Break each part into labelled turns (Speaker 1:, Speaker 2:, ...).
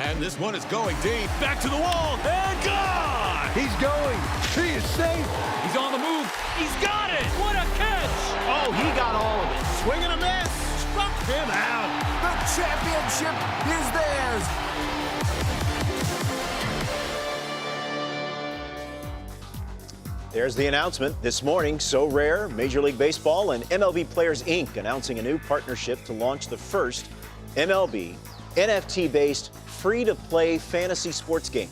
Speaker 1: And this one is going deep. Back to the wall. And gone!
Speaker 2: He's going. He is safe.
Speaker 1: He's on the move. He's got it. What a catch!
Speaker 3: Oh, he got all of it.
Speaker 1: Swing and a miss. Struck him out.
Speaker 4: The championship is theirs.
Speaker 5: There's the announcement this morning. Sorare, Major League Baseball, and MLB Players, Inc. announcing a new partnership to launch the first MLB NFT-based free-to-play fantasy sports game.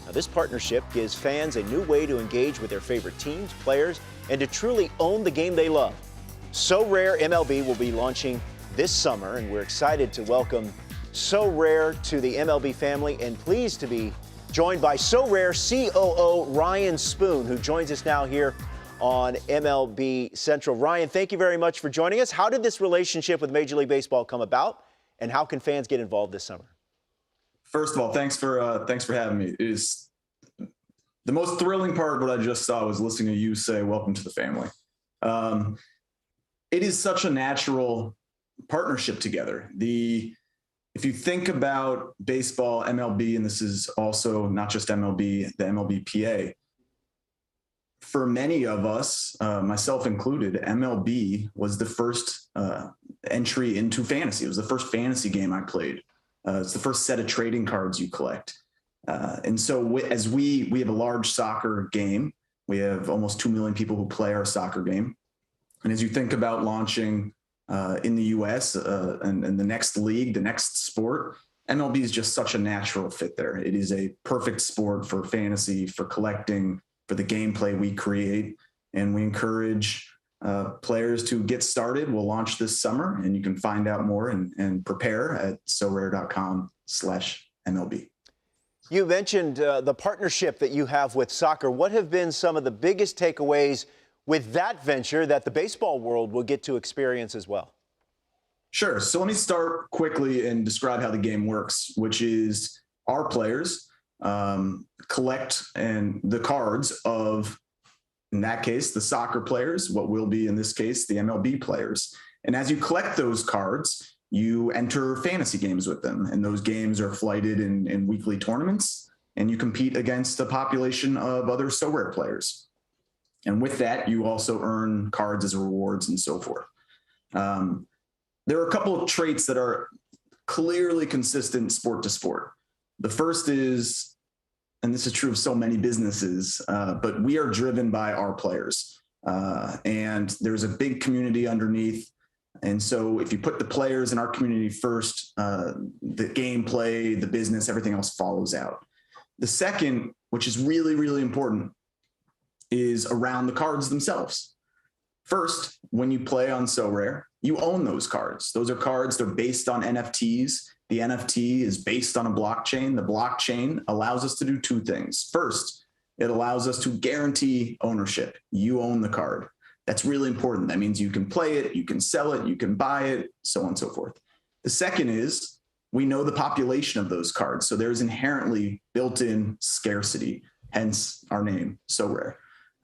Speaker 5: Now, this partnership gives fans a new way to engage with their favorite teams, players, and to truly own the game they love. Sorare MLB will be launching this summer, and we're excited to welcome Sorare to the MLB family and pleased to be joined by Sorare COO Ryan Spoon, who joins us now here on MLB Central. Ryan, thank you very much for joining us. How did this relationship with Major League Baseball come about, and how can fans get involved this summer?
Speaker 6: First of all, thanks for having me. It is the most thrilling part of what I just saw was listening to you say, "Welcome to the family." It is such a natural partnership together. If you think about baseball, MLB, and this is also not just MLB, the MLBPA, for many of us, myself included, MLB was the first entry into fantasy. It was the first fantasy game I played. It's the first set of trading cards you collect. And so as we have a large soccer game, we have almost 2 million people who play our soccer game. And as you think about launching in the US and the next league, the next sport, MLB is just such a natural fit there. It is a perfect sport for fantasy, for collecting, for the gameplay we create. And we encourage players to get started. We'll launch this summer, and you can find out more and prepare at sorare.com/MLB.
Speaker 5: You mentioned the partnership that you have with soccer. What have been some of the biggest takeaways with that venture that the baseball world will get to experience as well?
Speaker 6: Sure. So let me start quickly and describe how the game works, which is our players collect and the cards of, in that case, the soccer players, what will be in this case, the MLB players. And as you collect those cards, you enter fantasy games with them. And those games are flighted in weekly tournaments, and you compete against a population of other Sorare players. And with that, you also earn cards as rewards and so forth. There are a couple of traits that are clearly consistent sport to sport. The first is, and this is true of so many businesses, but we are driven by our players. And there's a big community underneath. And so if you put the players in our community first, the gameplay, the business, everything else follows out. The second, which is really, really important, is around the cards themselves. First, when you play on Sorare, you own those cards. Those are cards, they're based on NFTs. The NFT is based on a blockchain. The blockchain allows us to do two things. First, it allows us to guarantee ownership. You own the card. That's really important. That means you can play it, you can sell it, you can buy it, so on and so forth. The second is we know the population of those cards. So there's inherently built-in scarcity, hence our name, Sorare.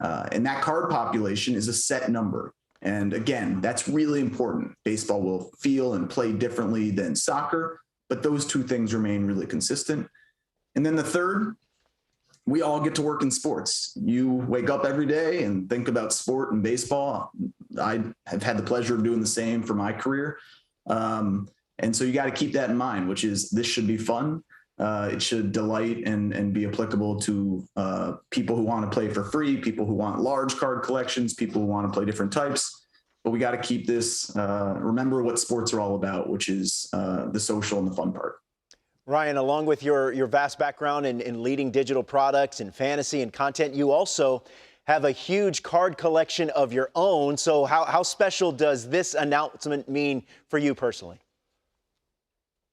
Speaker 6: And that card population is a set number. And again, that's really important. Baseball will feel and play differently than soccer, but those two things remain really consistent. And then the third, we all get to work in sports. You wake up every day and think about sport and baseball. I have had the pleasure of doing the same for my career. And so you got to keep that in mind, which is this should be fun. It should delight and be applicable to people who want to play for free, people who want large card collections, people who want to play different types. But we got to keep this, remember what sports are all about, which is the social and the fun part.
Speaker 5: Ryan, along with your vast background in leading digital products and fantasy and content, you also have a huge card collection of your own. So how special does this announcement mean for you personally?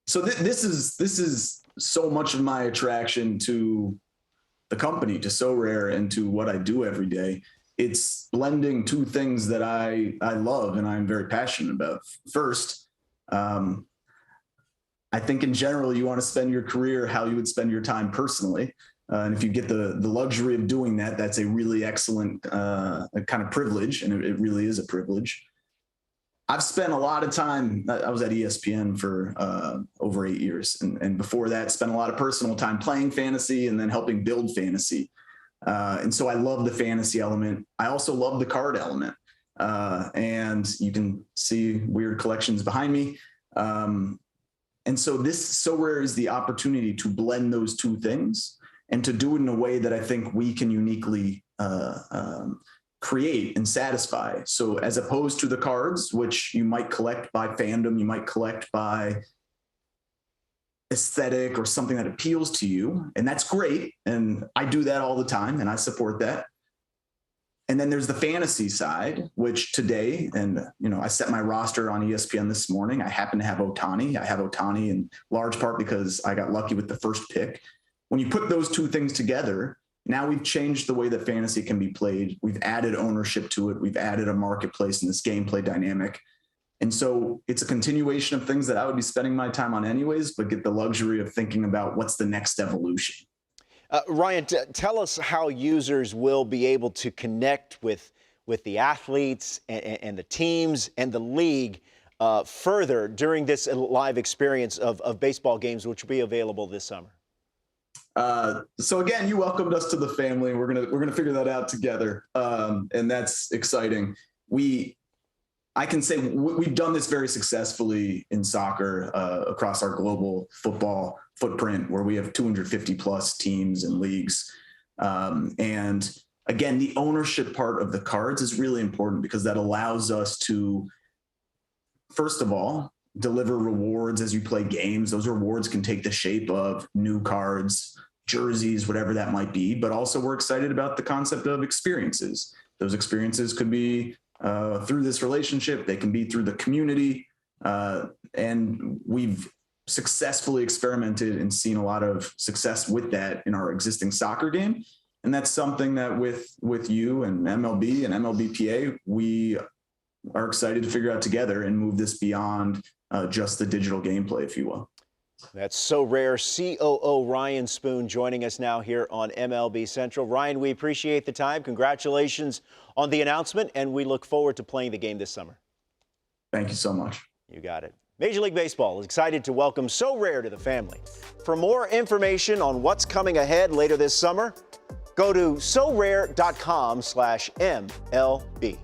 Speaker 6: So this is so much of my attraction to the company, to Sorare, and to what I do every day. It's blending two things that I love and I'm very passionate about. First, I think in general, you want to spend your career how you would spend your time personally. And if you get the luxury of doing that, that's a really excellent kind of privilege, and it really is a privilege. I've spent a lot of time. I was at ESPN for over 8 years. And before that, spent a lot of personal time playing fantasy and then helping build fantasy. And so I love the fantasy element. I also love the card element. And you can see weird collections behind me. And so this Sorare is the opportunity to blend those two things and to do it in a way that I think we can uniquely create and satisfy. So as opposed to the cards, which you might collect by fandom, you might collect by aesthetic or something that appeals to you, and that's great. And I do that all the time, and I support that. And then there's the fantasy side, which today, and I set my roster on ESPN this morning. I happen to have Ohtani. I have Ohtani in large part because I got lucky with the first pick. When you put those two things together, now we've changed the way that fantasy can be played. We've added ownership to it. We've added a marketplace in this gameplay dynamic. And so it's a continuation of things that I would be spending my time on anyways, but get the luxury of thinking about what's the next evolution.
Speaker 5: Ryan, tell us how users will be able to connect with the athletes and the teams and the league further during this live experience of baseball games, which will be available this summer.
Speaker 6: So again, you welcomed us to the family. We're gonna figure that out together, and that's exciting. I can say we've done this very successfully in soccer across our global football footprint, where we have 250 plus teams and leagues. And again, the ownership part of the cards is really important because that allows us to, first of all, deliver rewards as you play games. Those rewards can take the shape of new cards, jerseys, whatever that might be. But also we're excited about the concept of experiences. Those experiences could be through this relationship. They can be through the community. And we've successfully experimented and seen a lot of success with that in our existing soccer game. And that's something that with you and MLB and MLBPA, we are excited to figure out together and move this beyond just the digital gameplay, if you will.
Speaker 5: That's Sorare COO Ryan Spoon joining us now here on MLB Central. Ryan, we appreciate the time. Congratulations on the announcement, and we look forward to playing the game this summer.
Speaker 6: Thank you so much.
Speaker 5: You got it. Major League Baseball is excited to welcome Sorare to the family. For more information on what's coming ahead later this summer, go to sorare.com/MLB.